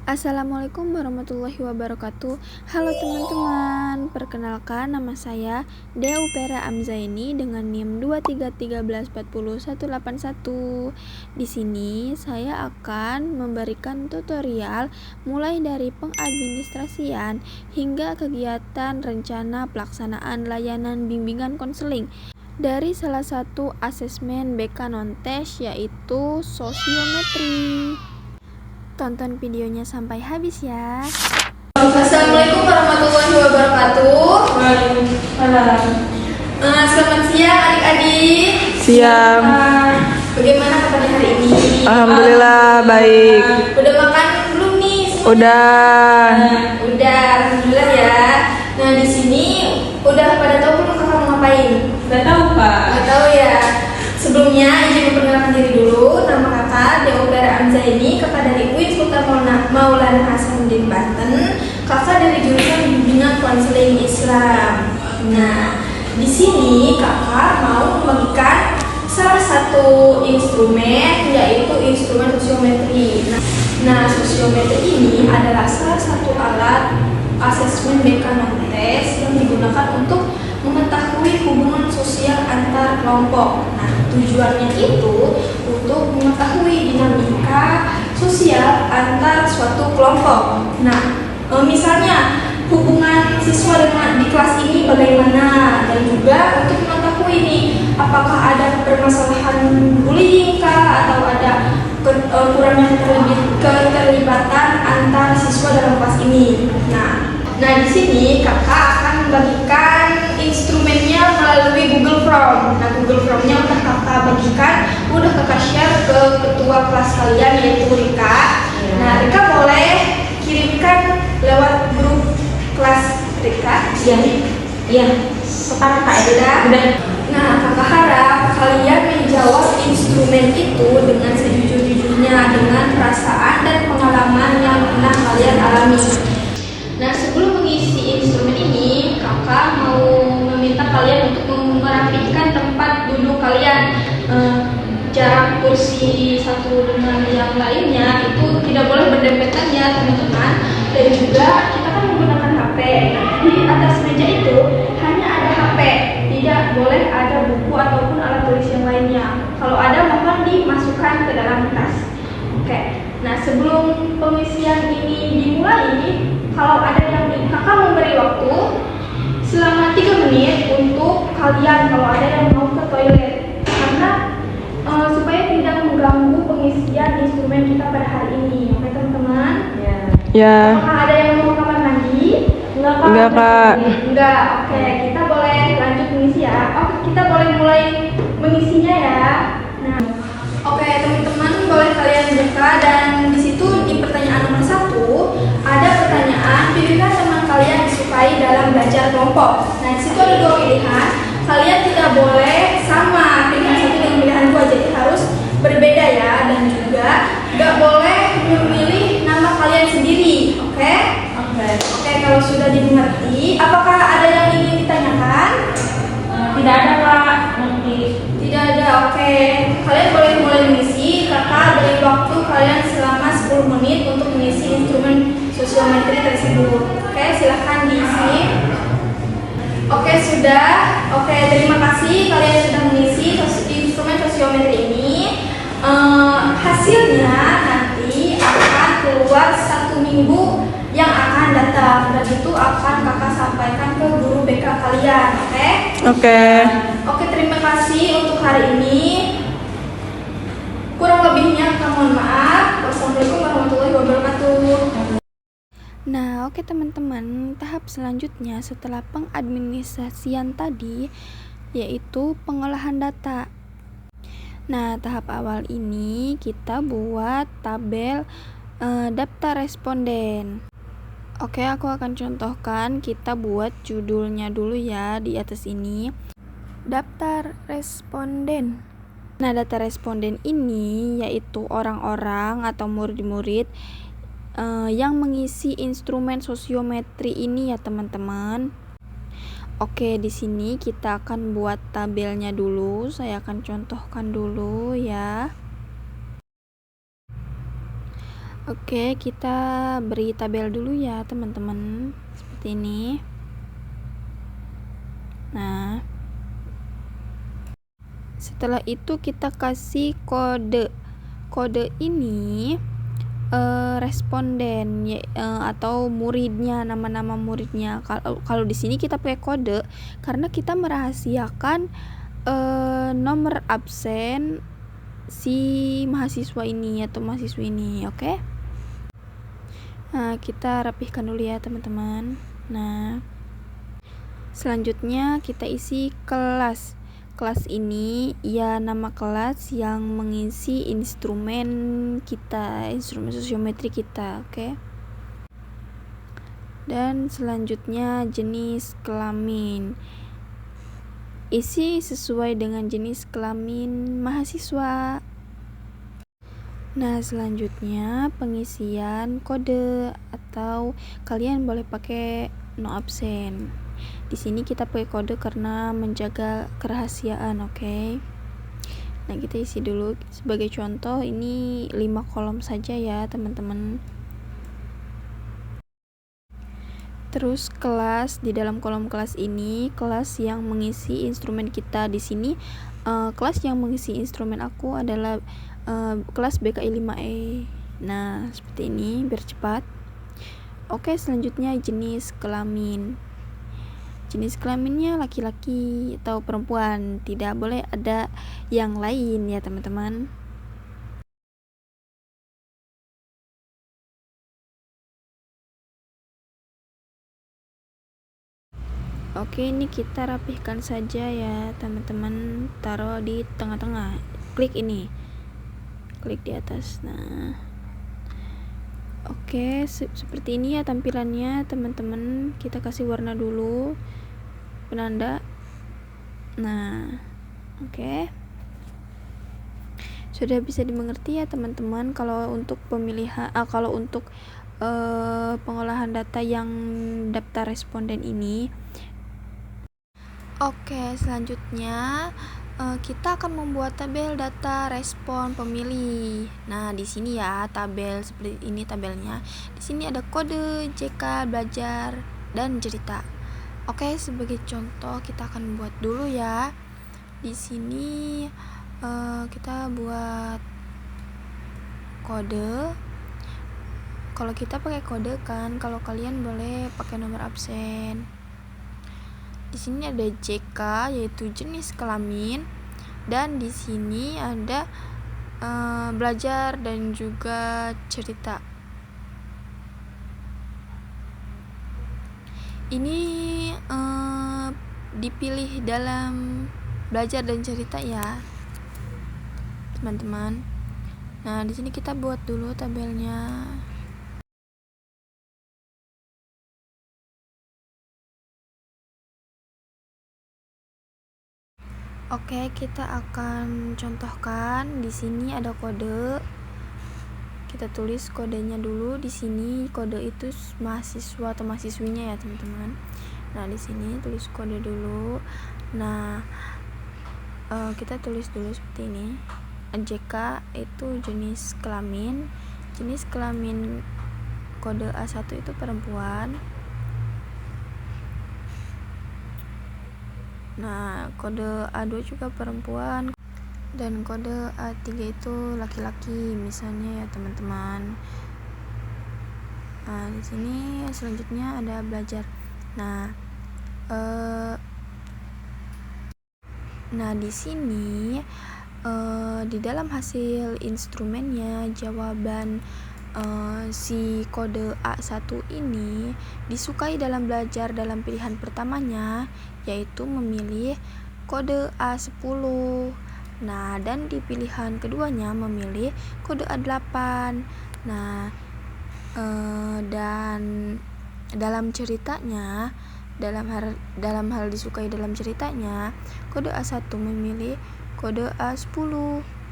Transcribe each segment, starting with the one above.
Assalamualaikum warahmatullahi wabarakatuh. Halo teman-teman, perkenalkan nama saya Deupera Amzaini dengan NIM 2313404181. Di sini saya akan memberikan tutorial mulai dari pengadministrasian hingga kegiatan rencana pelaksanaan layanan bimbingan konseling dari salah satu asesmen BK non-tes yaitu sosiometri. Tonton videonya sampai habis ya. Assalamualaikum warahmatullahi wabarakatuh. Waalaikumsalam. Selamat siang adik-adik. Siang. Bagaimana kabarnya hari ini? Alhamdulillah baik. Udah makan belum nih? Udah. Udah, alhamdulillah ya. Nah di sini udah pada tahu belum kakak mau ngapain? Udah tahu Pak. Nggak tahu ya. Sebelumnya izin memperkenalkan diri dulu. Nama kakak Deupera Amzaini, kakak dari UIN Sultan Maulana Hasanuddin Banten, kakak dari jurusan bimbingan konseling Islam. Nah, di sini kakak mau membagikan salah satu instrumen yaitu instrumen sosiometri. Nah, sosiometri ini adalah salah satu alat asesmen BK non-tes yang digunakan untuk mengetahui hubungan sosial antar kelompok. Nah, tujuannya itu untuk mengetahui dinamika sosial antar suatu kelompok. Nah, misalnya hubungan siswa dengan di kelas ini bagaimana, dan juga untuk mengetahui nih apakah ada permasalahan bullying kah atau ada kurangnya keterlibatan antar siswa dalam kelas ini. Nah di sini kakak akan membagikan instrumennya melalui Google Form. Nah Google Formnya udah kakak bagikan, udah kakak share ke ketua kelas kalian yaitu Rika. Nah Rika boleh kirimkan lewat grup kelas Rika. Iya. Sekarang Kak Udah. Nah kakak harap kalian menjawab instrumen itu dengan sejujur-jujurnya, dengan perasaan dan pengalaman yang pernah kalian alami. Nah sebelum mengisi instrumen ini, kakak mau meminta kalian untuk merapikan tempat duduk kalian. Jarak kursi satu dengan yang lainnya itu tidak boleh berdempetan ya teman-teman. Dan juga kita kan menggunakan HP. Nah, di atas meja itu hanya ada HP, tidak boleh ada buku ataupun alat tulis yang lainnya. Kalau ada mohon dimasukkan ke dalam tas. Oke. Nah sebelum pengisian ini dimulai, kalau ada yang kakak memberi waktu selama 3 menit untuk kalian kalau ada yang mau ke toilet, karena supaya tidak mengganggu pengisian instrumen kita pada hari ini. Oke teman-teman? Ya. Apakah ada yang mau kamar mandi? Enggak Kak. Enggak. Oke, kita boleh lanjut mengisi ya. Oke, kita boleh mulai mengisinya ya. Nah, oke teman-teman, boleh kalian buka, dan di situ di pertanyaan nomor 1 ada pertanyaan, pilihlah teman kalian disukai dalam belajar kelompok. Nah di situ ada 2 pilihan. Kalian tidak boleh sama pilihan 1 dengan pilihan 2, jadi harus berbeda ya, dan juga nggak boleh memilih nama kalian sendiri. Oke? Oke, kalau sudah dimengerti, apakah ada yang ingin ditanyakan? Tidak ada Kak. Tidak ada. Oke, kalian boleh mulai mengisi. Kakak beri waktu kalian selama 10 menit untuk mengisi instrumen sosiometri tersebut. Oke, silahkan diisi. Oke, sudah. Oke, terima kasih kalian sudah mengisi instrumen sosiometri ini. Hasilnya nanti akan keluar 1 minggu yang akan datang, dan itu akan kakak sampaikan ke guru BK kalian. Oke? Oke, terima kasih untuk hari ini. Kurang lebihnya kakak mohon maaf. Wassalamualaikum warahmatullahi wabarakatuh. Nah, oke teman-teman, tahap selanjutnya setelah pengadministrasian tadi yaitu pengolahan data. Nah, tahap awal ini kita buat tabel daftar responden. Oke, aku akan contohkan. Kita buat judulnya dulu ya di atas ini. Daftar responden. Nah, data responden ini yaitu orang-orang atau murid-murid yang mengisi instrumen sosiometri ini ya teman-teman. Oke, di sini kita akan buat tabelnya dulu. Saya akan contohkan dulu ya. Oke, kita beri tabel dulu ya teman-teman, seperti ini. Nah, setelah itu kita kasih kode ini responden atau muridnya, nama-nama muridnya. Kalau di sini kita pakai kode karena kita merahasiakan nomor absen si mahasiswa ini atau mahasiswi ini, oke? Nah, kita rapihkan dulu ya teman-teman. Nah, selanjutnya kita isi kelas. Kelas ini ya nama kelas yang mengisi instrumen kita, instrumen sosiometri kita, oke? Dan selanjutnya jenis kelamin. Isi sesuai dengan jenis kelamin mahasiswa. Nah, selanjutnya pengisian kode atau kalian boleh pakai no absen. Di sini kita pakai kode karena menjaga kerahasiaan, oke? Nah, kita isi dulu sebagai contoh ini 5 kolom saja ya, teman-teman. Terus kelas, di dalam kolom kelas ini kelas yang mengisi instrumen kita. Di sini kelas yang mengisi instrumen aku adalah kelas BKI 5E. Nah, seperti ini biar cepat. Oke, selanjutnya jenis kelamin. Jenis kelaminnya laki-laki atau perempuan, tidak boleh ada yang lain ya teman-teman. Oke, ini kita rapihkan saja ya teman-teman, taruh di tengah-tengah, klik ini, klik di atas. Nah, oke, seperti ini ya tampilannya teman-teman. Kita kasih warna dulu, penanda. Nah, oke, sudah bisa dimengerti ya teman-teman. Kalau untuk pemilihan kalau untuk pengolahan data yang daftar responden ini. Oke, selanjutnya kita akan membuat tabel data respon pemilih. Nah, di sini ya tabel seperti ini tabelnya. Di sini ada kode, JK, belajar, dan cerita. Oke, sebagai contoh kita akan buat dulu ya. Di sini kita buat kode. Kalau kita pakai kode kan, kalau kalian boleh pakai nomor absen. Di sini ada JK yaitu jenis kelamin, dan di sini ada belajar dan juga cerita. Ini dipilih dalam belajar dan cerita ya, teman-teman. Nah, di sini kita buat dulu tabelnya. Oke, kita akan contohkan. Di sini ada kode. Kita tulis kodenya dulu. Di sini kode itu mahasiswa atau mahasiswinya ya, teman-teman. Nah, di sini tulis kode dulu. Nah, kita tulis dulu seperti ini. JK itu jenis kelamin. Jenis kelamin kode A1 itu perempuan. Nah, kode A2 juga perempuan, dan kode A3 itu laki-laki misalnya ya, teman-teman. Nah, di sini selanjutnya ada belajar. Nah, di sini di dalam hasil instrumennya jawaban si kode A1 ini disukai dalam belajar dalam pilihan pertamanya, yaitu memilih kode A10. Nah, dan di pilihan keduanya memilih kode A8. Nah, dan dalam ceritanya, dalam hal disukai dalam ceritanya, kode A1 memilih kode A10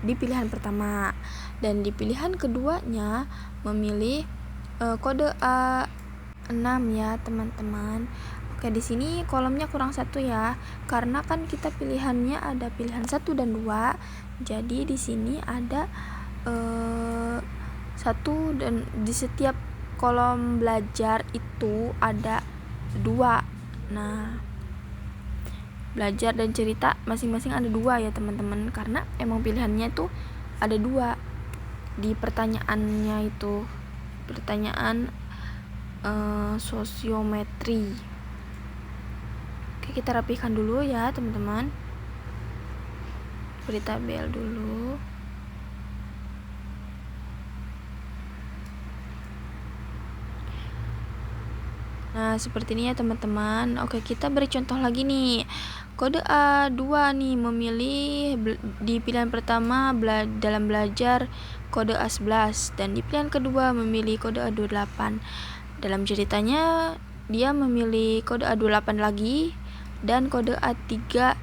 di pilihan pertama, dan di pilihan keduanya memilih kode A6 ya, teman-teman. Oke, di sini kolomnya kurang 1 ya, karena kan kita pilihannya ada pilihan 1 dan 2. Jadi di sini ada 1 satu, dan di setiap kolom belajar itu ada 2. Nah, belajar dan cerita masing-masing ada 2 ya teman-teman, karena emang pilihannya itu ada 2 di pertanyaannya itu, pertanyaan sosiometri. Oke, kita rapikan dulu ya teman-teman, beri tabel dulu. Nah, seperti ini ya teman-teman. Oke, kita beri contoh lagi nih. Kode A2 nih, memilih di pilihan pertama dalam belajar kode A11, dan di pilihan kedua memilih kode A28. Dalam ceritanya dia memilih kode A28 lagi dan kode A35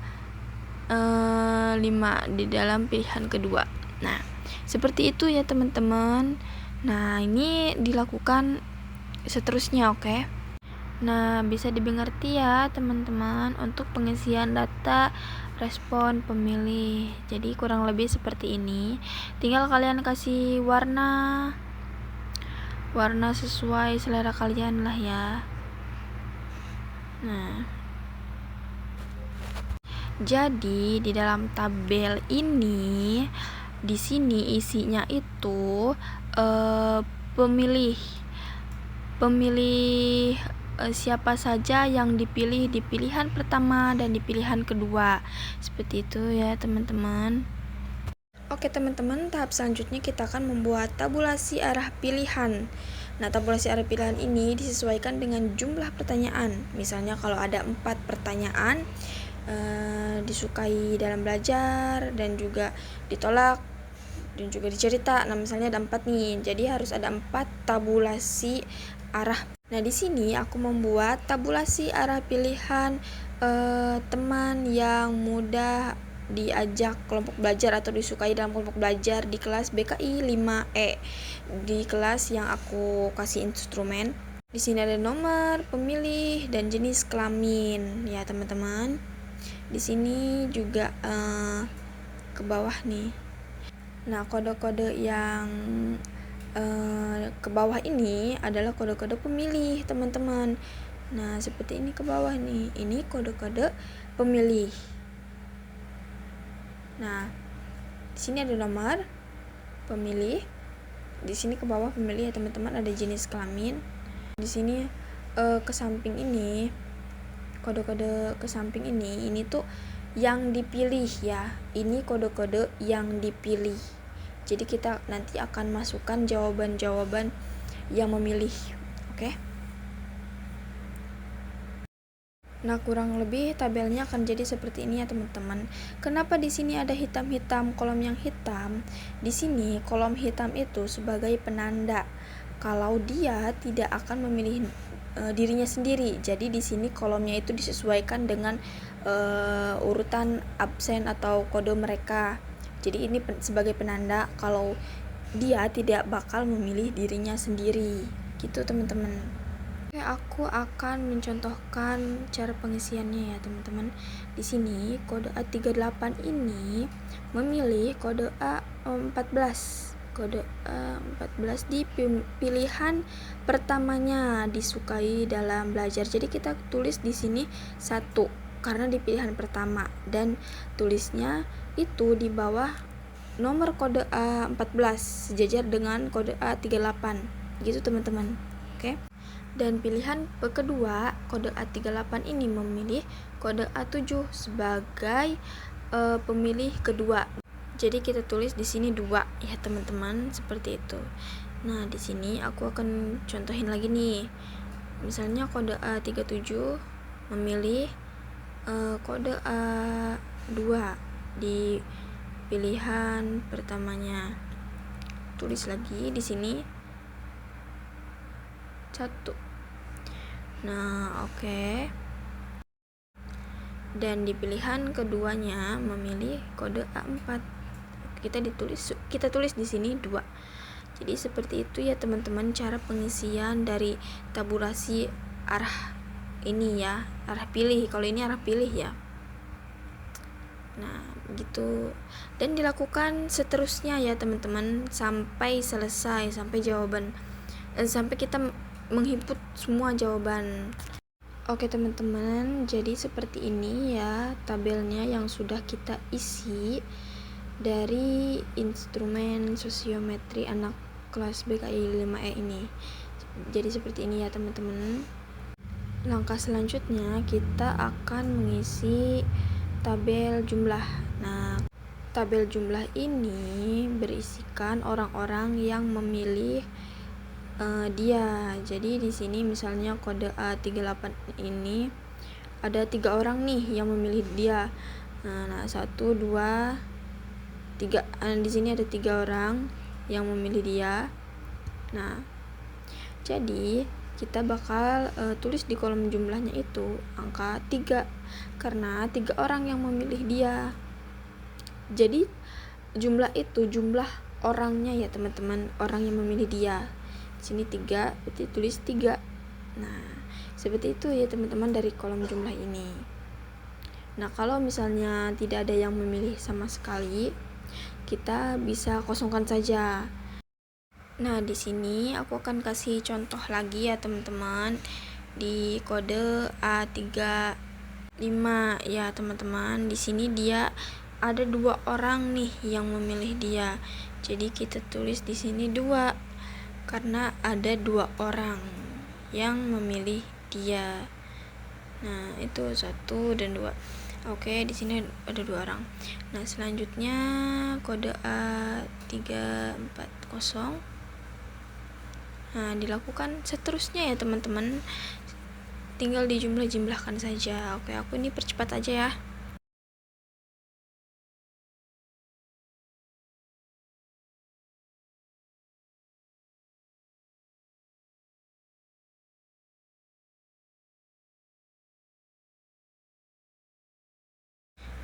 di dalam pilihan kedua. Nah, seperti itu ya teman-teman. Nah, ini dilakukan seterusnya, oke? Nah, bisa dimengerti ya teman-teman untuk pengisian data respon pemilih. Jadi kurang lebih seperti ini. Tinggal kalian kasih warna sesuai selera kalian lah ya. Nah, jadi di dalam tabel ini, di sini isinya itu pemilih siapa saja yang dipilih di pilihan pertama dan di pilihan kedua. Seperti itu ya teman-teman. Oke teman-teman, tahap selanjutnya kita akan membuat tabulasi arah pilihan. Nah, tabulasi arah pilihan ini disesuaikan dengan jumlah pertanyaan. Misalnya kalau ada 4 pertanyaan, disukai dalam belajar dan juga ditolak dan juga dicerita. Nah, misalnya ada 4 nih, jadi harus ada 4 tabulasi arah. Nah, di sini aku membuat tabulasi arah pilihan teman yang mudah diajak kelompok belajar atau disukai dalam kelompok belajar di kelas BKI 5E, di kelas yang aku kasih instrumen. Di sini ada nomor pemilih dan jenis kelamin ya teman-teman. Di sini juga ke bawah nih. Nah, kode-kode yang ke bawah ini adalah kode-kode pemilih teman-teman. Nah, seperti ini ke bawah nih, ini kode-kode pemilih. Nah, di sini ada nomor pemilih, di sini ke bawah pemilih ya teman-teman, ada jenis kelamin. Di sini ke samping ini, kode-kode ke samping ini tuh yang dipilih ya. Ini kode-kode yang dipilih. Jadi kita nanti akan masukkan jawaban-jawaban yang memilih, oke? Nah, kurang lebih tabelnya akan jadi seperti ini ya teman-teman. Kenapa di sini ada hitam-hitam, kolom yang hitam? Di sini kolom hitam itu sebagai penanda kalau dia tidak akan memilih dirinya sendiri. Jadi di sini kolomnya itu disesuaikan dengan urutan absen atau kode mereka. Jadi ini sebagai penanda kalau dia tidak bakal memilih dirinya sendiri. Gitu teman-teman. Oke, aku akan mencontohkan cara pengisiannya ya teman-teman. Di sini kode A38 ini memilih kode A14. Kode A14 di pilihan pertamanya, disukai dalam belajar. Jadi kita tulis di sini 1 karena di pilihan pertama, dan tulisnya itu di bawah nomor kode A14 sejajar dengan kode A38. Gitu teman-teman. Oke. Dan pilihan kedua, kode A38 ini memilih kode A7 sebagai pemilih kedua. Jadi kita tulis di sini 2 ya teman-teman, seperti itu. Nah, di sini aku akan contohin lagi nih. Misalnya kode A37 memilih kode A2 di pilihan pertamanya. Tulis lagi di sini 1. Nah, oke. Dan di pilihan keduanya memilih kode A4. Kita tulis di sini 2. Jadi seperti itu ya teman-teman cara pengisian dari tabulasi arah ini ya, arah pilih. Kalau ini arah pilih ya. Nah, gitu. Dan dilakukan seterusnya ya teman-teman sampai selesai, sampai jawaban sampai kita menghimpun semua jawaban. Oke teman-teman, jadi seperti ini ya tabelnya yang sudah kita isi dari instrumen sosiometri anak kelas BKI 5E ini. Jadi seperti ini ya teman-teman. Langkah selanjutnya kita akan mengisi tabel jumlah. Nah, tabel jumlah ini berisikan orang-orang yang memilih dia. Jadi di sini misalnya kode A38 ini ada 3 orang nih yang memilih dia. Nah 1, 2, 3. Di sini ada 3 orang yang memilih dia. Nah, jadi kita bakal tulis di kolom jumlahnya itu angka 3 karena 3 orang yang memilih dia. Jadi jumlah itu jumlah orangnya ya teman-teman, orang yang memilih dia. Di sini 3, berarti tulis 3. Nah, seperti itu ya teman-teman dari kolom jumlah ini. Nah, kalau misalnya tidak ada yang memilih sama sekali, kita bisa kosongkan saja. Nah, di sini aku akan kasih contoh lagi ya teman-teman di kode A35 ya teman-teman. Di sini dia ada 2 orang nih yang memilih dia. Jadi kita tulis di sini 2 karena ada 2 orang yang memilih dia. Nah, itu 1 dan 2. Oke, di sini ada 2 orang. Nah, selanjutnya kode A340. Nah, dilakukan seterusnya ya teman-teman. Tinggal dijumlah-jumlahkan saja. Oke, aku ini percepat aja ya.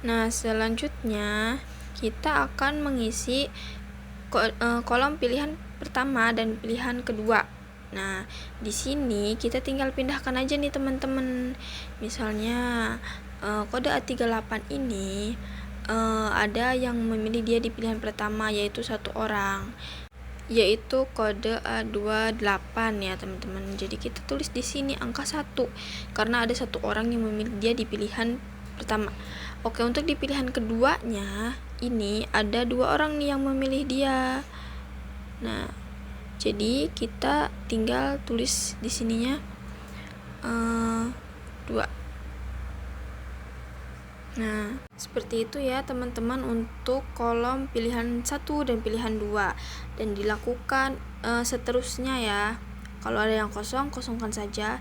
Nah, selanjutnya kita akan mengisi kolom pilihan pertama dan pilihan kedua. Nah, di sini kita tinggal pindahkan aja nih teman-teman. Misalnya kode A38 ini ada yang memilih dia di pilihan pertama yaitu 1 orang, yaitu kode A28 ya teman-teman. Jadi kita tulis di sini angka 1 karena ada 1 orang yang memilih dia di pilihan pertama. Oke, untuk di pilihan keduanya ini ada 2 orang nih yang memilih dia. Nah, jadi kita tinggal tulis di sininya 2. Nah, seperti itu ya teman-teman untuk kolom pilihan 1 dan pilihan 2, dan dilakukan seterusnya ya. Kalau ada yang kosong, kosongkan saja.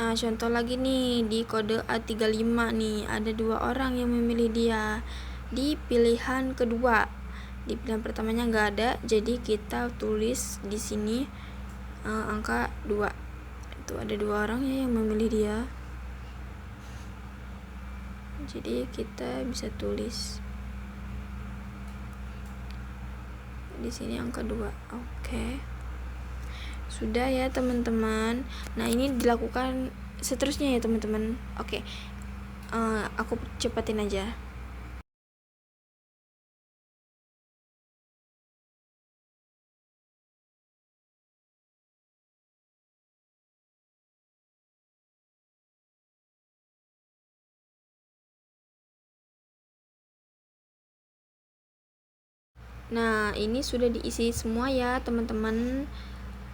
Contoh lagi nih di kode A35 nih ada 2 orang yang memilih dia di pilihan kedua. Di pilihan pertamanya nggak ada, jadi kita tulis di sini angka 2. Itu ada 2 orang ya yang memilih dia. Jadi kita bisa tulis di sini angka 2. Oke. Sudah ya teman-teman. Nah, ini dilakukan seterusnya ya teman-teman. Oke. Aku cepatin aja. Nah, ini sudah diisi semua ya teman-teman.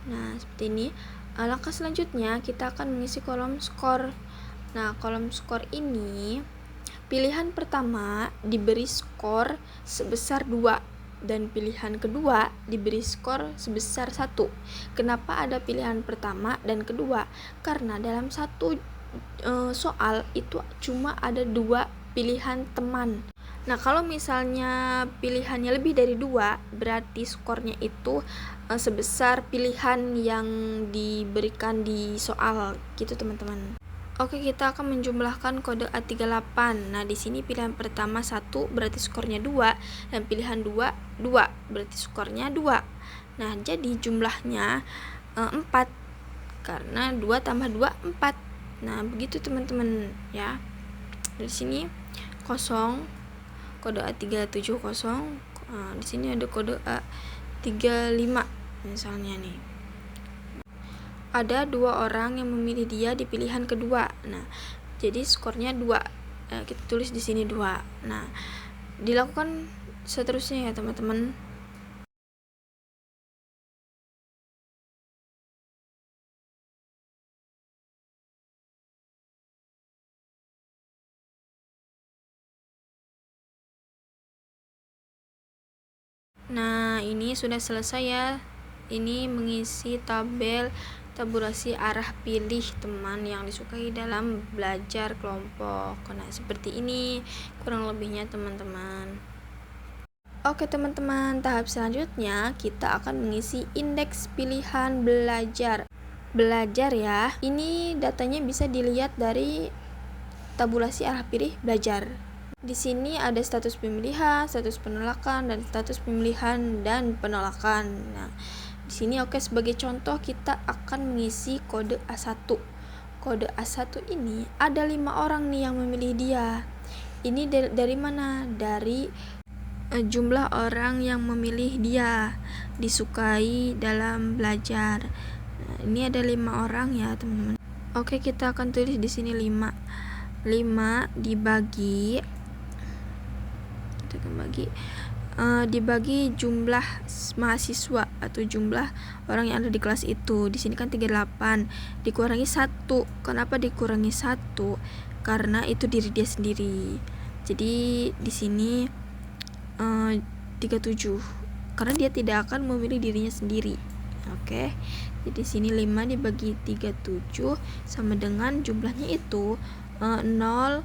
Nah, seperti ini. Langkah selanjutnya kita akan mengisi kolom skor. Nah, kolom skor ini pilihan pertama diberi skor sebesar 2 dan pilihan kedua diberi skor sebesar 1. Kenapa ada pilihan pertama dan kedua? Karena dalam satu soal itu cuma ada 2 pilihan teman. Nah, kalau misalnya pilihannya lebih dari 2, berarti skornya itu sebesar pilihan yang diberikan di soal gitu teman-teman. Oke, kita akan menjumlahkan kode A38. Nah, di sini pilihan pertama 1 berarti skornya 2 dan pilihan 2 2 berarti skornya 2. Nah, jadi jumlahnya 4 karena 2 tambah 2 4. Nah, begitu teman-teman ya. Dari sini kosong kode A370. Di sini ada kode A35 misalnya nih. Ada 2 orang yang memilih dia di pilihan kedua. Nah, jadi skornya 2. Kita tulis di sini 2. Nah, dilakukan seterusnya ya teman-teman. Nah, ini sudah selesai ya. Ini mengisi tabel tabulasi arah pilih teman yang disukai dalam belajar kelompok. Nah, seperti ini kurang lebihnya teman-teman. Oke teman-teman, tahap selanjutnya kita akan mengisi indeks pilihan belajar. Belajar ya, ini datanya bisa dilihat dari tabulasi arah pilih belajar. Di sini ada status pemilihan, status penolakan, dan status pemilihan dan penolakan. Nah, di sini sebagai contoh kita akan mengisi kode A1. Kode A1 ini ada 5 orang nih yang memilih dia. Ini dari mana? Dari jumlah orang yang memilih dia disukai dalam belajar. Nah, ini ada 5 orang ya, teman-teman. Kita akan tulis di sini 5. 5 dibagi jumlah mahasiswa atau jumlah orang yang ada di kelas itu. Di sini kan 38 dikurangi 1. Kenapa dikurangi 1? Karena itu diri dia sendiri. Jadi di sini 37 karena dia tidak akan memilih dirinya sendiri. Jadi sini 5 dibagi 37 sama dengan jumlahnya itu 0,13.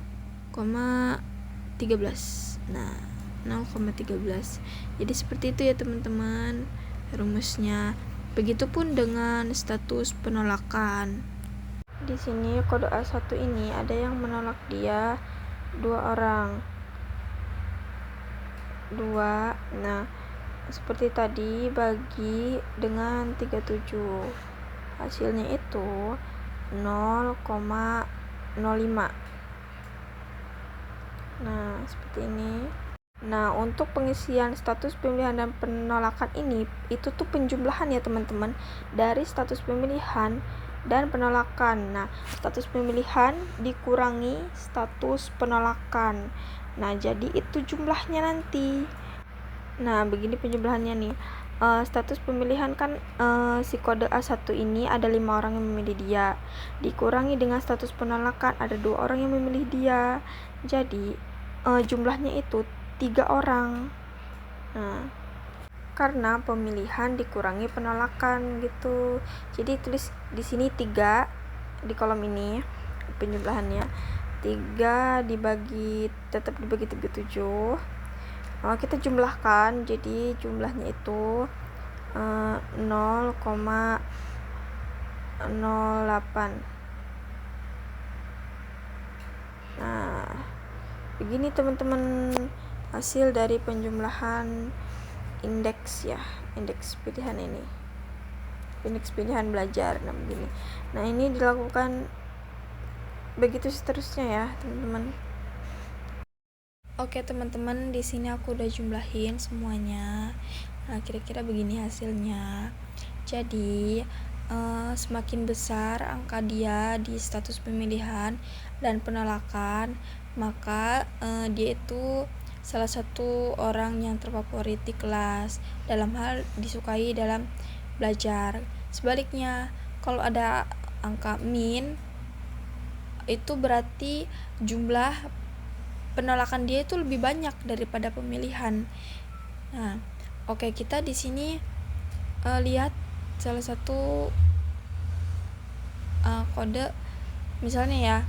Nah, 0,13. Jadi seperti itu ya teman-teman rumusnya. Begitupun dengan status penolakan. Di sini kode A1 ini ada yang menolak dia 2 orang. 2. Nah, seperti tadi bagi dengan 37. Hasilnya itu 0,05. Nah, seperti ini. Nah, untuk pengisian status pemilihan dan penolakan ini itu tuh penjumlahan ya teman-teman dari status pemilihan dan penolakan. Nah, status pemilihan dikurangi status penolakan. Nah, jadi itu jumlahnya nanti. Nah, begini penjumlahannya nih. Status pemilihan kan si kode A1 ini ada 5 orang yang memilih dia. Dikurangi dengan status penolakan ada 2 orang yang memilih dia. Jadi jumlahnya itu 3 orang. Nah, karena pemilihan dikurangi penolakan gitu. Jadi tulis di sini 3 di kolom ini penjumlahannya. 3 tetap dibagi 37. Kita jumlahkan, jadi jumlahnya itu 0,08. Nah, begini teman-teman hasil dari penjumlahan indeks ya, indeks pilihan ini, indeks pilihan belajar. Nah, begini. Nah, ini dilakukan begitu seterusnya ya teman-teman. Teman-teman, di sini aku udah jumlahin semuanya. Nah, kira-kira begini hasilnya. Jadi semakin besar angka dia di status pemilihan dan penolakan, maka dia itu salah satu orang yang terfavorit di kelas dalam hal disukai dalam belajar. Sebaliknya, kalau ada angka min, itu berarti jumlah penolakan dia itu lebih banyak daripada pemilihan. Nah, kita di sini lihat salah satu kode misalnya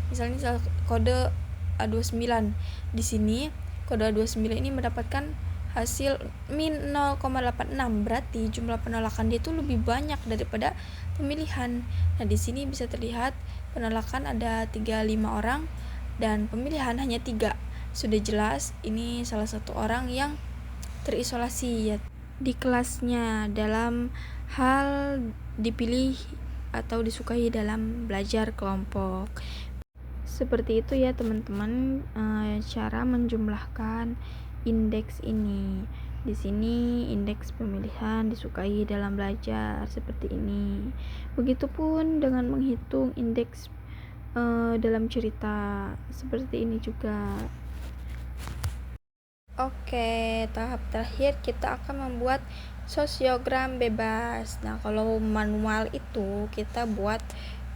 kode A29. Di sini kode A29 ini mendapatkan hasil min 0,86, berarti jumlah penolakan dia itu lebih banyak daripada pemilihan. Nah, di sini bisa terlihat penolakan ada 35 orang dan pemilihan hanya 3. Sudah jelas ini salah satu orang yang terisolasi ya di kelasnya dalam hal dipilih atau disukai dalam belajar kelompok. Seperti itu ya teman-teman cara menjumlahkan indeks ini. Di sini indeks pemilihan disukai dalam belajar seperti ini. Begitupun dengan menghitung indeks dalam cerita seperti ini juga. Oke, tahap terakhir kita akan membuat sosiogram bebas. Nah, kalau manual itu kita buat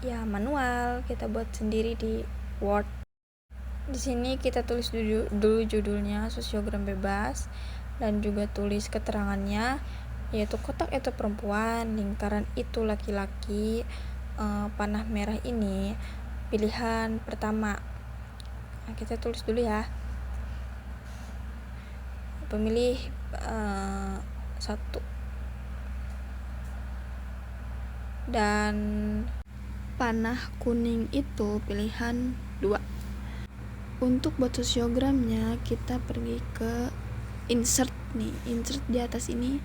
ya manual, kita buat sendiri di Word. Di sini kita tulis dulu judulnya sosiogram bebas dan juga tulis keterangannya, yaitu kotak itu perempuan, lingkaran itu laki-laki, panah merah ini pilihan pertama. Nah, kita tulis dulu ya. Pemilih 1 dan panah kuning itu pilihan 2. Untuk buat sosiogramnya kita pergi ke insert nih, insert di atas ini,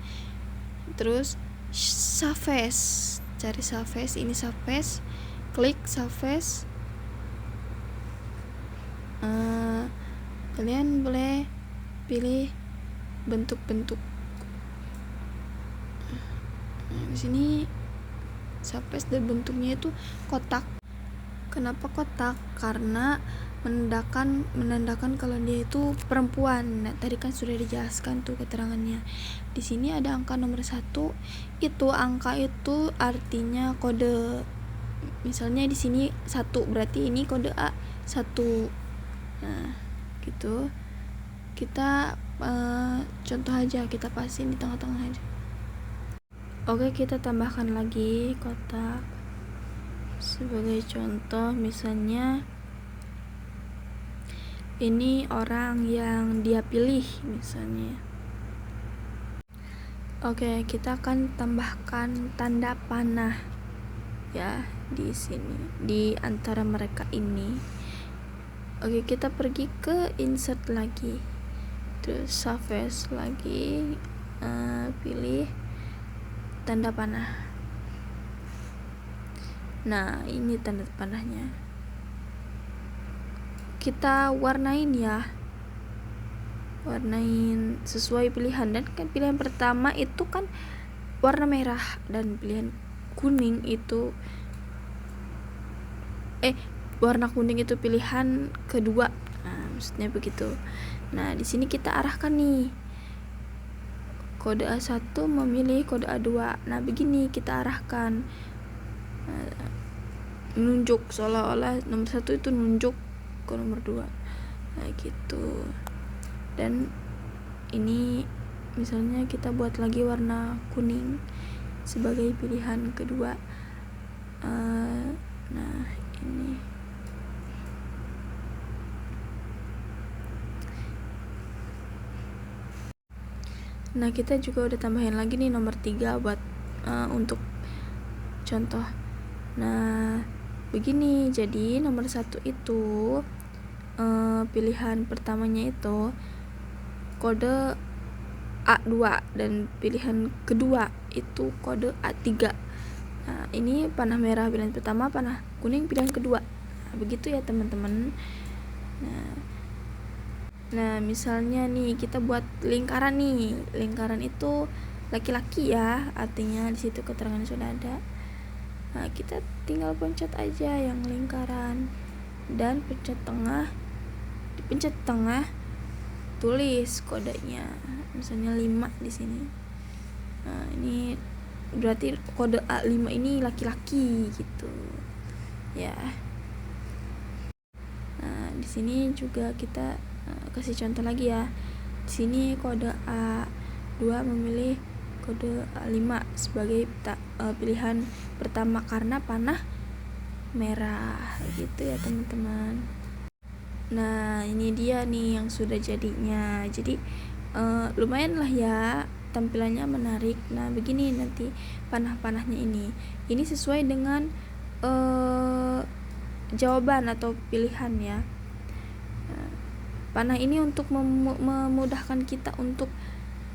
terus Saves, cari Saves, ini Saves, klik Saves. Kalian boleh pilih bentuk-bentuk. Di sini Saves dan bentuknya itu kotak. Kenapa kotak? Karena menandakan kalau dia itu perempuan. Nah, tadi kan sudah dijelaskan tuh keterangannya. Di sini ada angka nomor 1. Itu angka itu artinya kode. Misalnya di sini 1, berarti ini kode A1. Nah, gitu. Kita contoh aja, kita pasin di tengah-tengah aja. Oke, kita tambahkan lagi kotak. Sebagai contoh, misalnya ini orang yang dia pilih misalnya. Oke, kita akan tambahkan tanda panah ya di sini di antara mereka ini. Oke, kita pergi ke insert lagi, terus Saves lagi, pilih tanda panah. Nah, ini tanda panahnya. Kita warnain ya, warnain sesuai pilihan. Dan kan pilihan pertama itu kan warna merah, dan pilihan kuning itu warna kuning itu pilihan kedua. Nah, maksudnya begitu. Nah, di sini kita arahkan nih, kode A1 memilih kode A2. Nah, begini kita arahkan, nunjuk seolah-olah nomor 1 itu nunjuk ke nomor 2. Nah, gitu. Dan ini misalnya kita buat lagi warna kuning sebagai pilihan kedua. Nah, ini nah, kita juga udah tambahin lagi nih nomor 3 buat untuk contoh. Nah, begini. Jadi nomor 1 itu pilihan pertamanya itu kode A2, dan pilihan kedua itu kode A3. Nah, ini panah merah pilihan pertama, panah kuning pilihan kedua. Nah, begitu ya teman-teman. Nah, misalnya nih kita buat lingkaran nih. Lingkaran itu laki-laki ya, artinya di situ keterangan sudah ada. Nah, kita tinggal pencet aja yang lingkaran dan pencet tengah. Dipencet tengah, tulis kodenya. Misalnya 5 di sini. Nah, ini berarti kode A5 ini laki-laki gitu. Ya. Nah, di sini juga kita kasih contoh lagi ya. Di sini kode A2 memilih kode A5 sebagai pilihan pertama karena panah merah gitu ya teman-teman. Nah, ini dia nih yang sudah jadinya. Jadi lumayan lah ya, tampilannya menarik. Nah, begini nanti panah-panahnya ini sesuai dengan jawaban atau pilihan ya. Panah ini untuk memudahkan kita untuk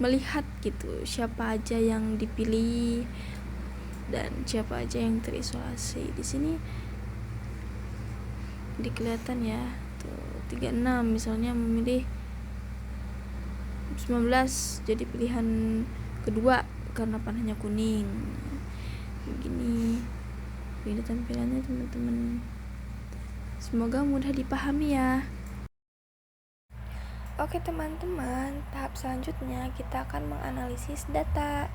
melihat gitu siapa aja yang dipilih dan siapa aja yang terisolasi. Di sini kelihatan ya tuh 36 misalnya memilih 19 jadi pilihan kedua karena panahnya kuning. Begini ini tampilannya teman-teman, semoga mudah dipahami ya. Oke teman-teman, tahap selanjutnya kita akan menganalisis data.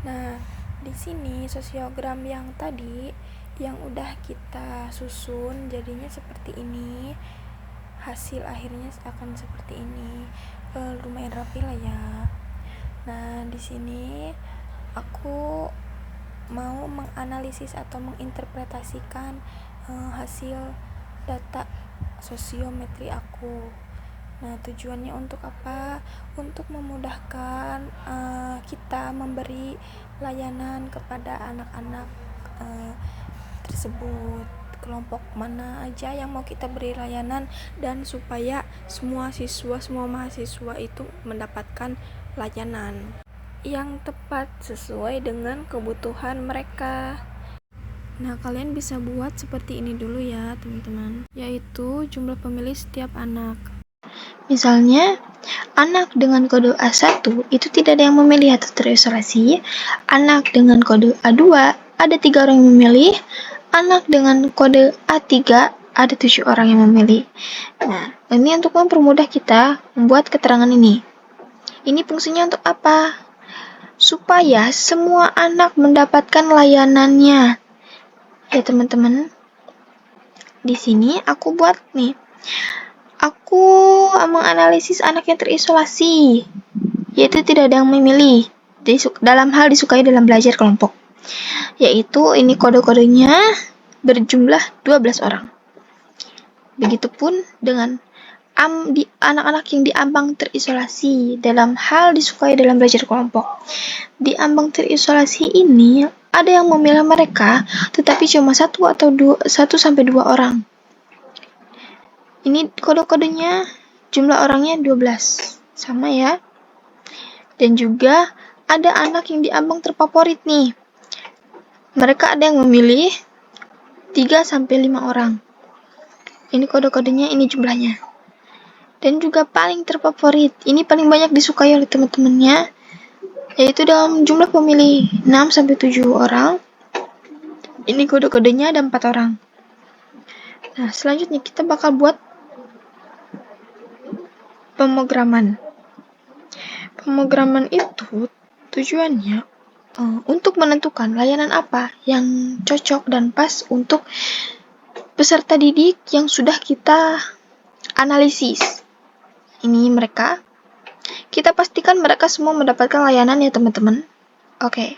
Nah, di sini sosiogram yang tadi yang udah kita susun jadinya seperti ini. Hasil akhirnya akan seperti ini. Lumayan rapi lah ya. Nah, di sini aku mau menganalisis atau menginterpretasikan hasil data sosiometri aku. Nah, tujuannya untuk apa? Untuk memudahkan kita memberi layanan kepada anak-anak tersebut, kelompok mana aja yang mau kita beri layanan, dan supaya semua mahasiswa itu mendapatkan layanan yang tepat sesuai dengan kebutuhan mereka. Nah, kalian bisa buat seperti ini dulu ya teman-teman, yaitu jumlah pemilih setiap anak. Misalnya, anak dengan kode A1 itu tidak ada yang memilih atau terisolasi. Anak dengan kode A2 ada 3 orang yang memilih. Anak dengan kode A3 ada 7 orang yang memilih. Nah, ini untuk mempermudah kita membuat keterangan ini. Ini fungsinya untuk apa? Supaya semua anak mendapatkan layanannya. Ya teman-teman, di sini aku buat nih. Aku menganalisis anak yang terisolasi, yaitu tidak ada yang memilih dalam hal disukai dalam belajar kelompok. Yaitu ini kode-kodenya berjumlah 12 orang. Begitupun dengan anak-anak yang diambang terisolasi dalam hal disukai dalam belajar kelompok. Di ambang terisolasi ini ada yang memilih mereka, tetapi cuma 1 sampai 2 orang. Ini kode-kodenya jumlah orangnya 12. Sama ya. Dan juga ada anak yang diambang terfavorit nih. Mereka ada yang memilih 3 sampai 5 orang. Ini kode-kodenya, ini jumlahnya. Dan juga paling terfavorit. Ini paling banyak disukai oleh teman-temannya, yaitu dalam jumlah pemilih 6 sampai 7 orang. Ini kode-kodenya ada 4 orang. Nah, selanjutnya kita bakal buat pemrograman. Pemrograman itu tujuannya untuk menentukan layanan apa yang cocok dan pas untuk peserta didik yang sudah kita analisis. Ini mereka. Kita pastikan mereka semua mendapatkan layanan ya teman-teman. Oke.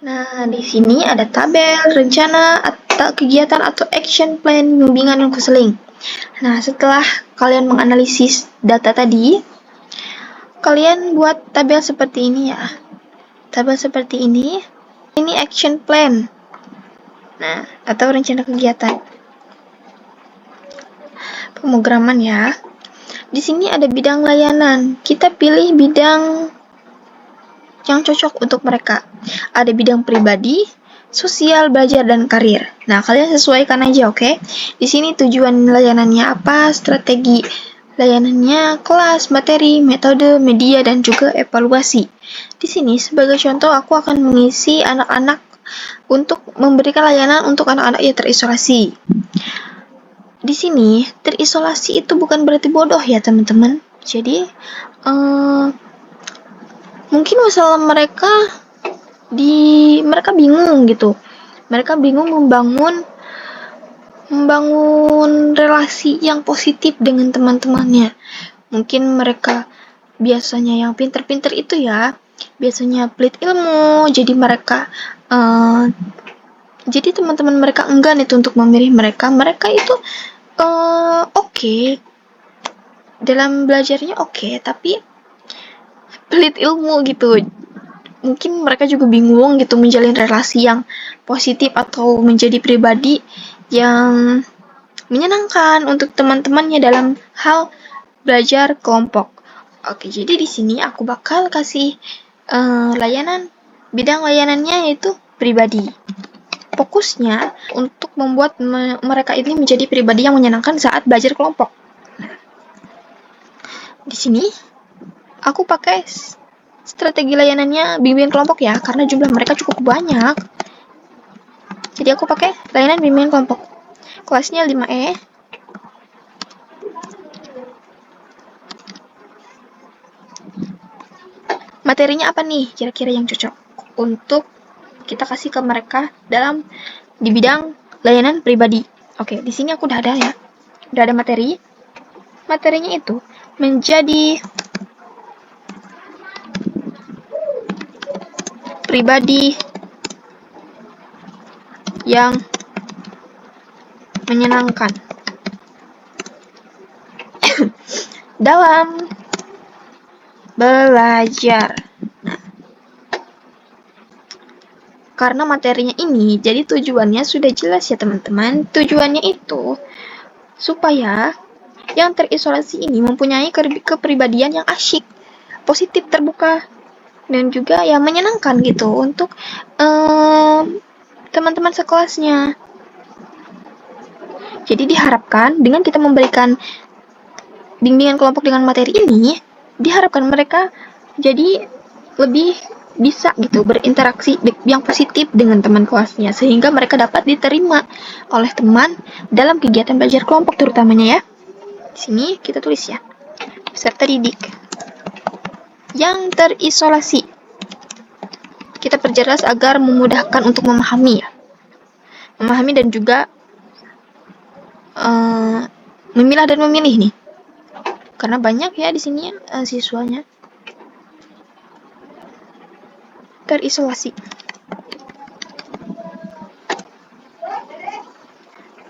Nah, di sini ada tabel, rencana, atau kegiatan atau action plan, bimbingan dan konseling. Nah, setelah kalian menganalisis data tadi, kalian buat tabel seperti ini ya. Tabel seperti ini action plan. Nah, atau rencana kegiatan. Pemrograman ya. Di sini ada bidang layanan. Kita pilih bidang yang cocok untuk mereka. Ada bidang pribadi, sosial, belajar, dan karir. Nah, kalian sesuaikan aja, oke? Di sini tujuan layanannya apa, strategi layanannya, kelas, materi, metode, media, dan juga evaluasi. Di sini, sebagai contoh, aku akan mengisi anak-anak untuk memberikan layanan untuk anak-anak yang terisolasi. Di sini, terisolasi itu bukan berarti bodoh ya, teman-teman. Jadi, mungkin masalah mereka bingung gitu. Mereka bingung membangun relasi yang positif dengan teman-temannya. Mungkin mereka biasanya yang pinter-pinter itu ya, biasanya pelit ilmu, jadi mereka jadi teman-teman mereka enggan itu untuk memilih mereka. Mereka itu oke. Dalam belajarnya oke, tapi pelit ilmu gitu. Mungkin mereka juga bingung gitu menjalin relasi yang positif atau menjadi pribadi yang menyenangkan untuk teman-temannya dalam hal belajar kelompok. Oke, jadi di sini aku bakal kasih bidang layanannya yaitu pribadi. Fokusnya untuk membuat mereka ini menjadi pribadi yang menyenangkan saat belajar kelompok. Di sini aku pakai strategi layanannya bimbingan kelompok ya, karena jumlah mereka cukup banyak. Jadi aku pakai layanan bimbingan kelompok. Kelasnya 5E. Materinya apa nih kira-kira yang cocok untuk kita kasih ke mereka di bidang layanan pribadi? Oke, di sini aku udah ada ya. Udah ada materi. Materinya itu menjadi pribadi yang menyenangkan dalam belajar. Nah, karena materinya ini, jadi tujuannya sudah jelas ya teman-teman. Tujuannya itu supaya yang terisolasi ini mempunyai kepribadian yang asyik, positif, terbuka, dan juga yang menyenangkan gitu untuk teman-teman sekelasnya. Jadi diharapkan dengan kita memberikan bimbingan kelompok dengan materi ini, diharapkan mereka jadi lebih bisa gitu berinteraksi yang positif dengan teman kelasnya, sehingga mereka dapat diterima oleh teman dalam kegiatan belajar kelompok terutamanya ya. Di sini kita tulis ya, peserta didik yang terisolasi. Kita perjelas agar memudahkan untuk memahami ya. Memahami dan juga memilah dan memilih nih. Karena banyak ya di sini siswanya terisolasi.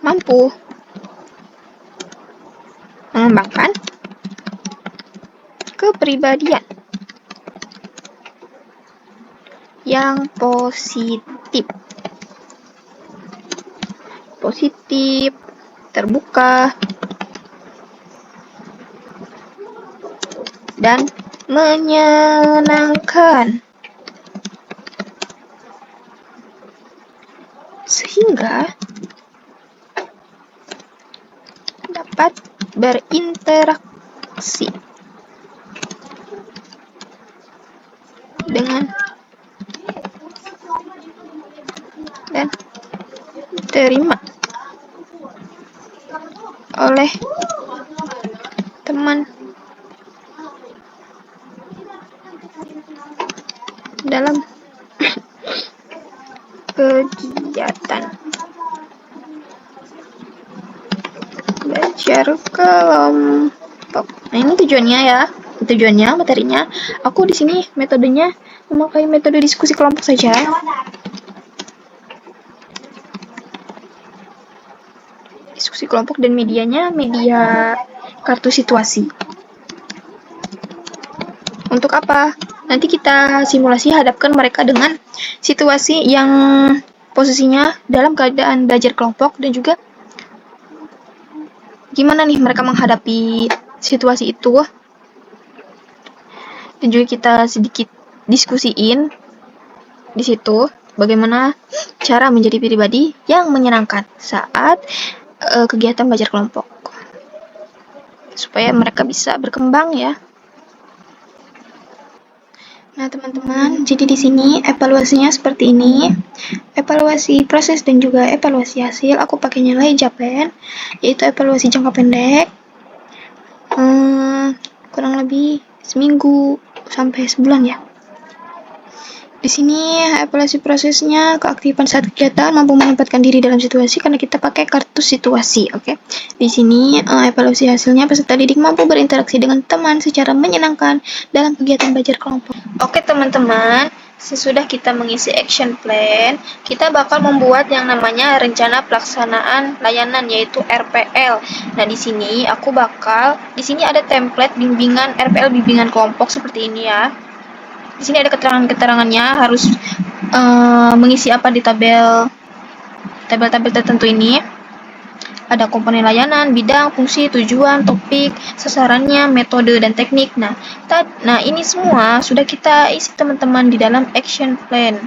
Mampu mengembangkan kepribadian yang positif, terbuka, dan menyenangkan, sehingga dapat berinteraksi dengan dan diterima oleh teman dalam kegiatan belajar kelompok. Nah, ini tujuannya ya. Tujuannya, materinya. Aku di sini metodenya memakai metode diskusi kelompok saja. Diskusi kelompok dan medianya media kartu situasi. Untuk apa? Nanti kita simulasi hadapkan mereka dengan situasi yang posisinya dalam keadaan belajar kelompok, dan juga gimana nih mereka menghadapi situasi itu. Dan juga kita sedikit diskusiin di situ bagaimana cara menjadi pribadi yang menyenangkan saat kegiatan belajar kelompok, supaya mereka bisa berkembang ya. Nah teman-teman, jadi di sini evaluasinya seperti ini. Evaluasi proses dan juga evaluasi hasil. Aku pakai nilai Japen, yaitu evaluasi jangka pendek. Kurang lebih seminggu sampai sebulan ya. Di sini evaluasi prosesnya, keaktifan saat kegiatan, mampu menempatkan diri dalam situasi karena kita pakai kartu situasi, oke. Di sini evaluasi hasilnya, peserta didik mampu berinteraksi dengan teman secara menyenangkan dalam kegiatan belajar kelompok. Oke teman-teman, sesudah kita mengisi action plan, kita bakal membuat yang namanya rencana pelaksanaan layanan, yaitu RPL. Nah, di sini di sini ada template bimbingan RPL bimbingan kelompok seperti ini ya. Di sini ada keterangannya, harus mengisi apa di tabel-tabel tertentu ini. Ada komponen layanan, bidang, fungsi, tujuan, topik, sasarannya, metode, dan teknik. Nah, ini semua sudah kita isi teman-teman di dalam action plan.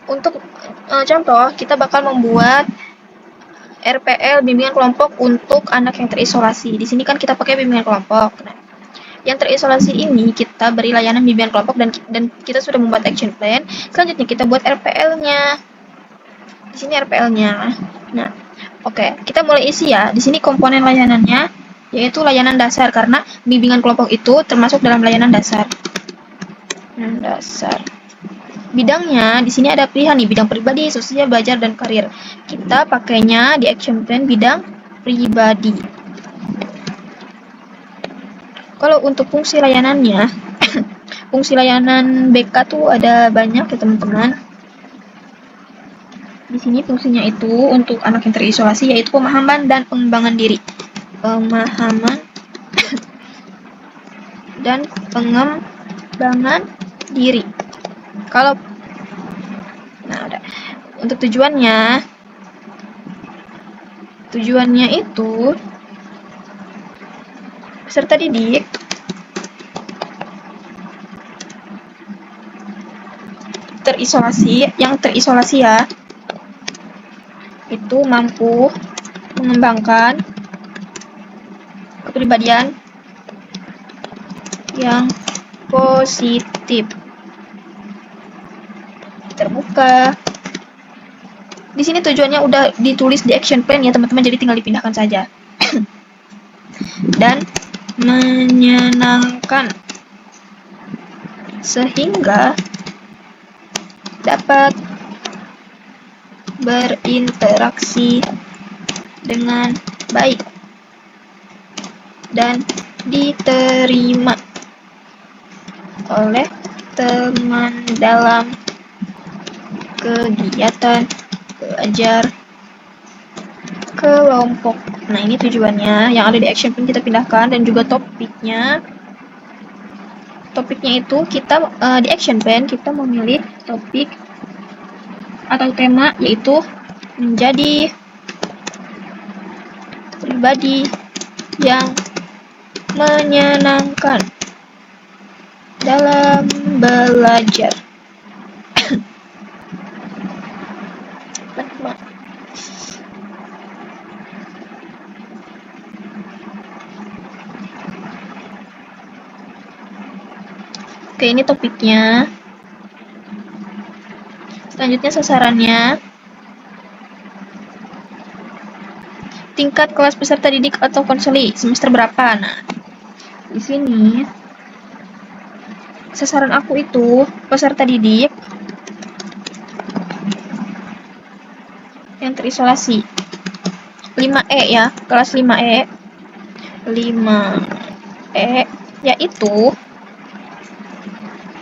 Untuk contoh, kita bakal membuat RPL bimbingan kelompok untuk anak yang terisolasi. Di sini kan kita pakai bimbingan kelompok. Nah, Yang terisolasi ini kita beri layanan bimbingan kelompok dan kita sudah membuat action plan. Selanjutnya kita buat RPL-nya. Di sini RPL-nya. Nah, oke, kita mulai isi ya. Di sini komponen layanannya yaitu layanan dasar karena bimbingan kelompok itu termasuk dalam layanan dasar. Dasar. Bidangnya di sini ada pilihan nih, bidang pribadi, sosial, belajar, dan karir. Kita pakainya di action plan bidang pribadi. Kalau untuk fungsi layanannya, fungsi layanan BK tuh ada banyak ya teman-teman. Di sini fungsinya itu untuk anak yang terisolasi yaitu pemahaman dan pengembangan diri. Pemahaman dan pengembangan diri. Kalau untuk tujuannya itu peserta didik terisolasi ya, itu mampu mengembangkan kepribadian yang positif, terbuka. Di sini tujuannya udah ditulis di action plan ya teman-teman, jadi tinggal dipindahkan saja. Dan menyenangkan sehingga dapat berinteraksi dengan baik dan diterima oleh teman dalam kegiatan belajar kelompok. Nah, ini tujuannya yang ada di action plan kita pindahkan, dan juga topiknya itu kita di action plan kita memilih topik atau tema yaitu menjadi pribadi yang menyenangkan dalam belajar. Oke, ini topiknya. Selanjutnya sasarannya. Tingkat kelas peserta didik atau konseli semester berapa? Nah, di sini sasaran aku itu peserta didik yang terisolasi 5E ya, kelas 5E. 5E yaitu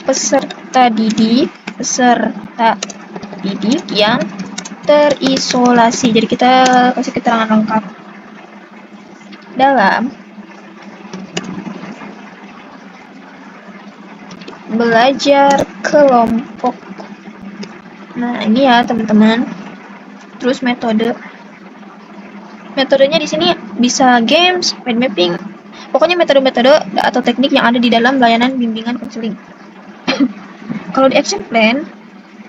peserta didik yang terisolasi. Jadi kita kasih keterangan lengkap dalam belajar kelompok. Nah, ini ya teman-teman. Terus metodenya di sini bisa games, mind mapping. Pokoknya metode-metode atau teknik yang ada di dalam layanan bimbingan konseling. Kalau di action plan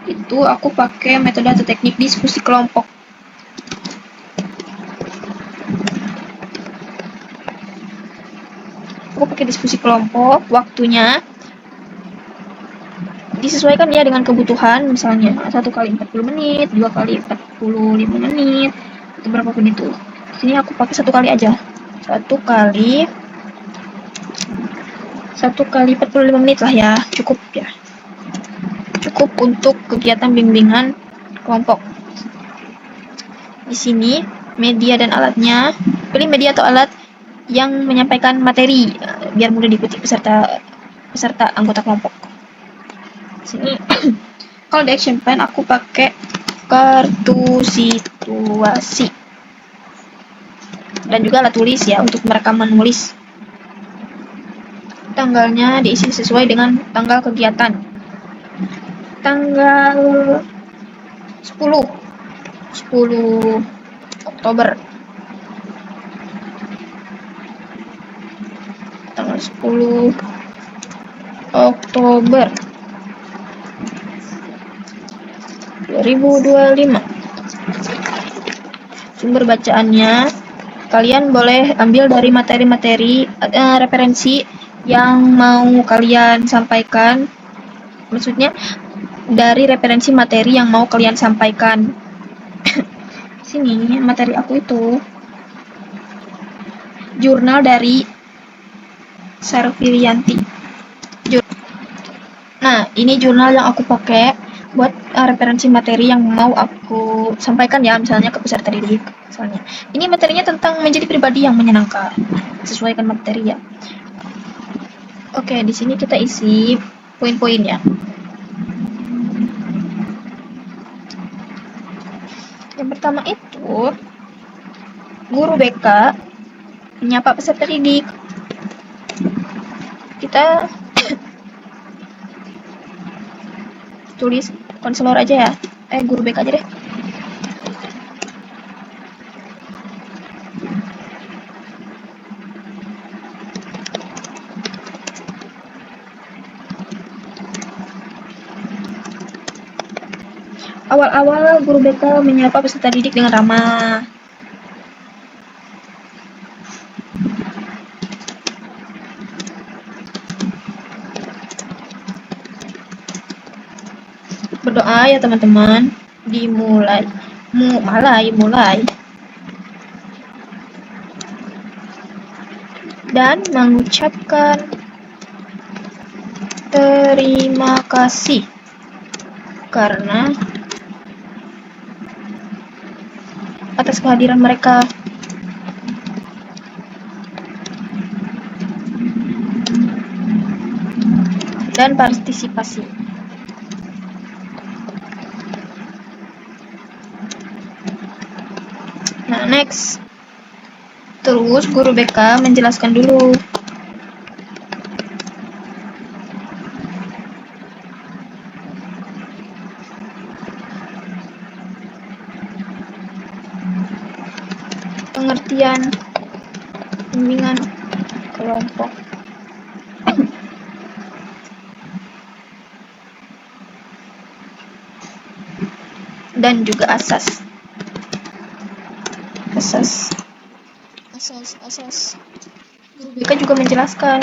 itu aku pakai metode atau teknik diskusi kelompok. Aku pakai diskusi kelompok, waktunya disesuaikan ya dengan kebutuhan, misalnya 1 kali 40 menit, 2 kali 45 menit, atau berapapun itu. Di sini aku pakai 1 kali aja. 1 kali 45 menit lah ya, cukup ya. Cukup untuk kegiatan bimbingan kelompok. Di sini media dan alatnya, pilih media atau alat yang menyampaikan materi biar mudah diikuti peserta anggota kelompok. Di sini kalau di action plan aku pakai kartu situasi dan juga alat tulis ya untuk merekam menulis. Tanggalnya diisi sesuai dengan tanggal kegiatan. Tanggal 10 Oktober. Tanggal 10 Oktober 2025. Sumber bacaannya kalian boleh ambil dari materi-materi referensi yang mau kalian sampaikan, maksudnya dari referensi materi yang mau kalian sampaikan. Sini materi aku itu jurnal dari Sarfilianti. Nah, ini jurnal yang aku pakai buat referensi materi yang mau aku sampaikan ya, misalnya ke peserta didik. Misalnya, ini materinya tentang menjadi pribadi yang menyenangkan. Sesuaikan materi ya. Oke, di sini kita isi poin-poinnya. Yang pertama itu, guru BK menyapa peserta didik. Kita tulis konselor aja ya. Guru BK aja deh. Awal-awal guru BK menyapa peserta didik dengan ramah. Berdoa ya teman-teman. Mulai. Dan mengucapkan terima kasih karena atas kehadiran mereka. Dan partisipasi. Nah, next. Terus guru BK menjelaskan dulu. Pengertian bimbingan kelompok. Dan juga asas. Guru BK juga menjelaskan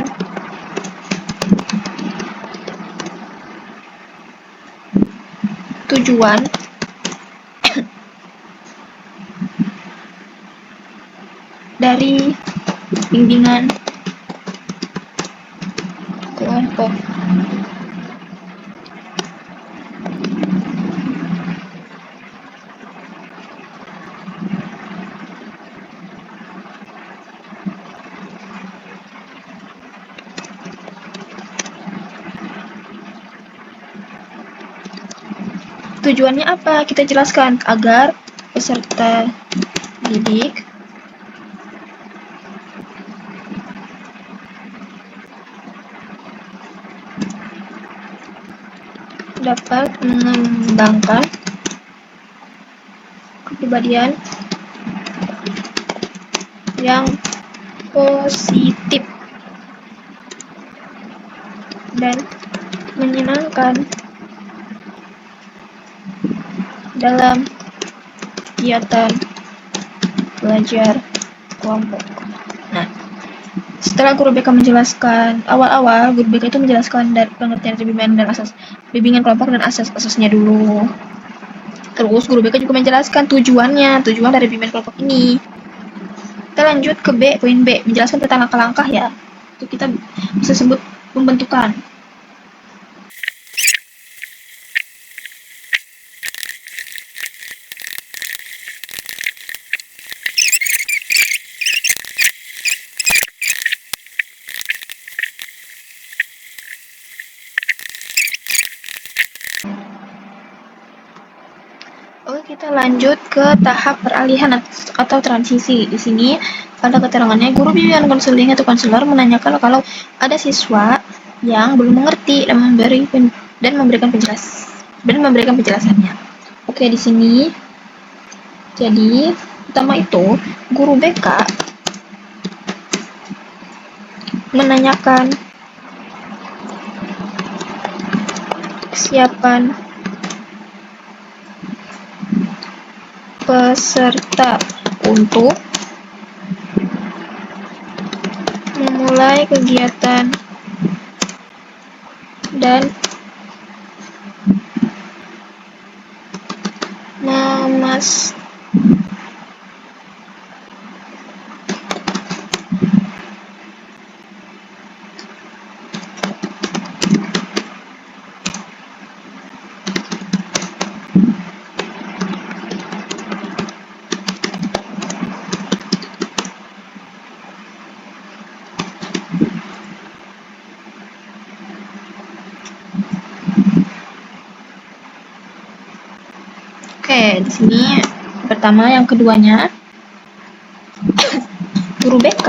tujuan dari bimbingan kelompok. Tujuannya apa? Kita jelaskan agar peserta didik dapat mengembangkan kepribadian yang positif dan menyenangkan dalam kegiatan belajar kelompok. Nah, setelah guru BK menjelaskan, awal-awal guru BK itu menjelaskan dari pengertian bimbingan dan asas bimbingan kelompok dan asas-asasnya dulu. Terus guru BK juga menjelaskan tujuan dari bimbingan kelompok ini. Kita lanjut ke poin B, menjelaskan tentang langkah-langkah ya. Itu kita bisa sebut pembentukan. Oke, kita lanjut ke tahap peralihan atau transisi. Di sini pada keterangannya, guru bimbingan konseling atau konselor menanyakan kalau ada siswa yang belum mengerti dan memberikan penjelasannya. Oke, di sini jadi pertama itu guru BK menanyakan kesiapan peserta untuk memulai kegiatan dan memas Oke, di sini pertama, yang keduanya guru BK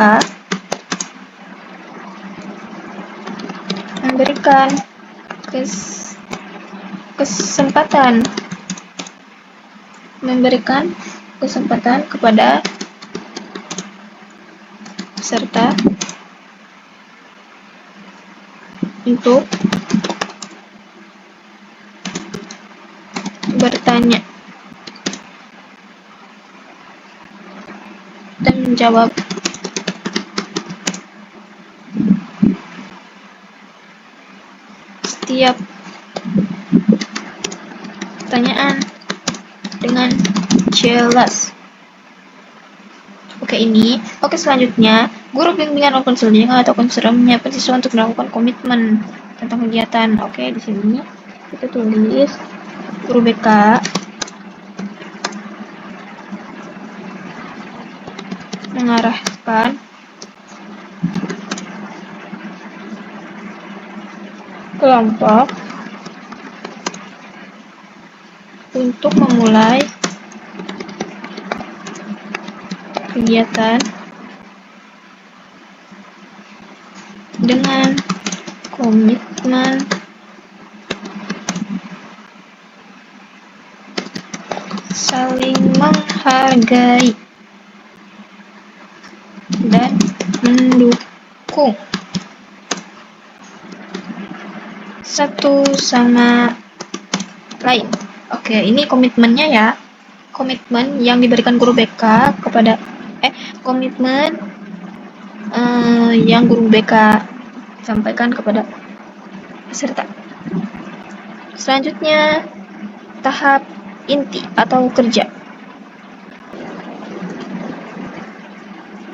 memberikan kesempatan kepada peserta untuk bertanya dan menjawab setiap pertanyaan dengan jelas. Oke, selanjutnya, guru bimbingan atau konseling atau konselor menyiapkan siswa untuk melakukan komitmen tentang kegiatan. Oke, di sini kita tulis guru BK mengarahkan kelompok untuk memulai kegiatan dengan komitmen saling menghargai dan mendukung satu sama lain. Oke, ini komitmennya ya. Komitmen yang diberikan guru BK kepada komitmen yang guru BK sampaikan kepada peserta. Selanjutnya, tahap inti atau kerja.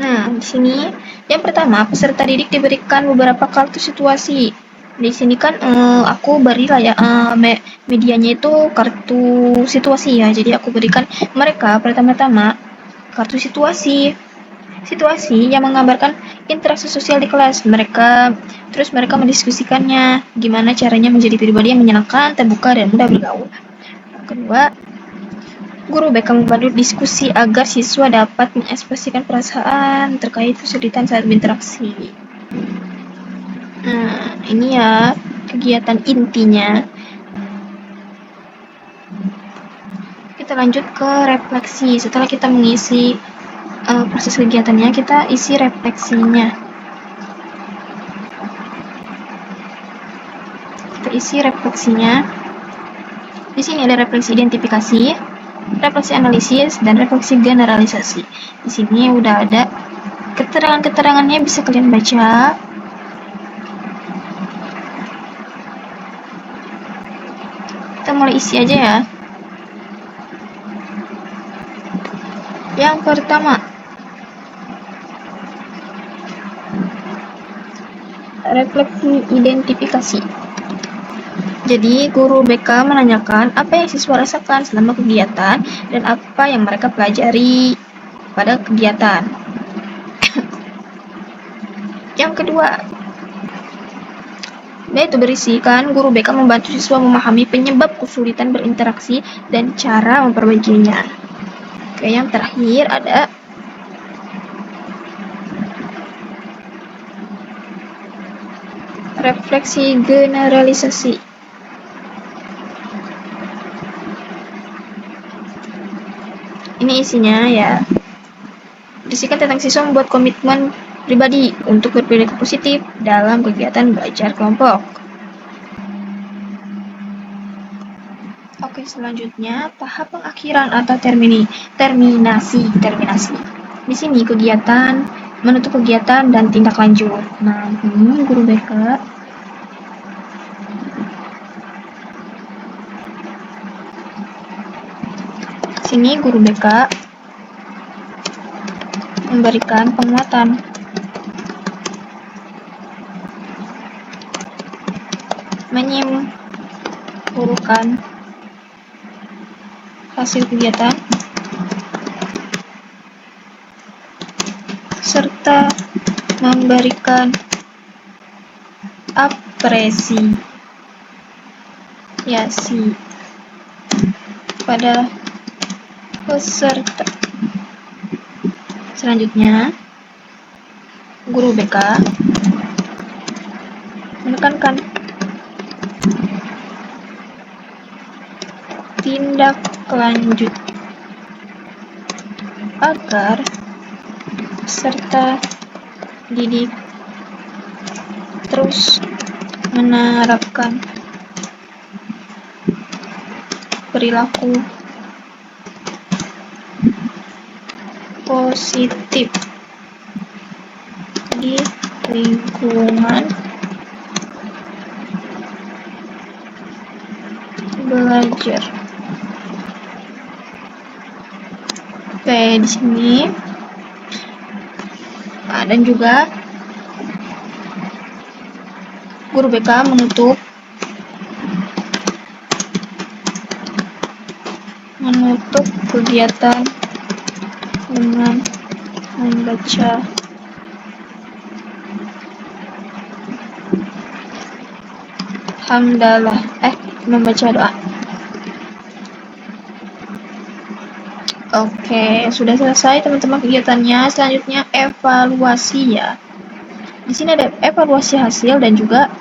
Nah, di sini yang pertama, peserta didik diberikan beberapa kartu situasi. Di sini kan aku beri lah ya, medianya itu kartu situasi ya. Jadi aku berikan mereka pertama-tama kartu situasi yang menggambarkan interaksi sosial di kelas. Mereka mendiskusikannya gimana caranya menjadi pribadi yang menyenangkan, terbuka, dan mudah bergaul. Yang kedua, guru BK membantu diskusi agar siswa dapat mengekspresikan perasaan terkait kesulitan saat berinteraksi. Nah, ini ya kegiatan intinya. Kita lanjut ke refleksi. Setelah kita mengisi proses kegiatannya, kita isi refleksinya. Di sini ada refleksi identifikasi, refleksi analisis, dan refleksi generalisasi. Di sini udah ada keterangan-keterangannya, bisa kalian baca. Kita mulai isi aja ya. Yang pertama, refleksi identifikasi. Jadi, guru BK menanyakan apa yang siswa rasakan selama kegiatan dan apa yang mereka pelajari pada kegiatan. Yang kedua, yaitu berisikan guru BK membantu siswa memahami penyebab kesulitan berinteraksi dan cara memperbaikinya. Oke, yang terakhir ada refleksi generalisasi. Ini isinya ya. Berisikan tentang siswa membuat komitmen pribadi untuk berperilaku positif dalam kegiatan belajar kelompok. Oke, selanjutnya tahap pengakhiran atau terminasi. Di sini kegiatan, menutup kegiatan, dan tindak lanjut. Nah, ini guru BK sini guru BK memberikan penguatan. Menyimpulkan hasil kegiatan serta memberikan apresiasi pada peserta. Selanjutnya, guru BK menekankan tindak lanjut agar peserta didik terus menerapkan perilaku positif di lingkungan belajar. Oke, di sini dan juga guru BK menutup kegiatan dengan membaca hamdalah, membaca doa. Oke, sudah selesai teman-teman kegiatannya. Selanjutnya evaluasi ya. Di sini ada evaluasi hasil dan juga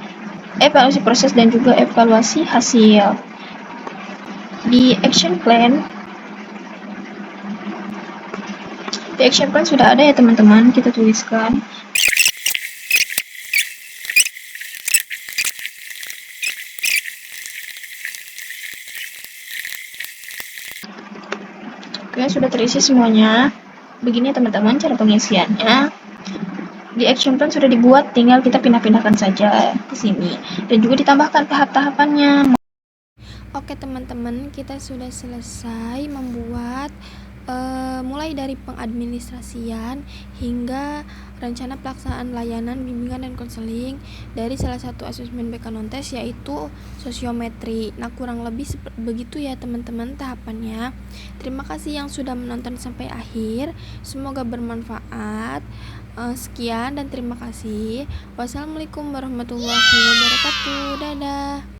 evaluasi proses dan juga evaluasi hasil. Di action plan sudah ada ya teman-teman, kita tuliskan. Oke, sudah terisi semuanya. Begini teman-teman cara pengisiannya. Di action plan sudah dibuat, tinggal kita pindah-pindahkan saja ke sini dan juga ditambahkan tahap-tahapannya. Oke teman-teman, kita sudah selesai membuat mulai dari pengadministrasian hingga rencana pelaksanaan layanan bimbingan dan konseling dari salah satu asesmen BK Nontes yaitu sosiometri. Nah, kurang lebih begitu ya teman-teman tahapannya. Terima kasih yang sudah menonton sampai akhir. Semoga bermanfaat. Sekian dan terima kasih. Wassalamualaikum warahmatullahi wabarakatuh. Dadah.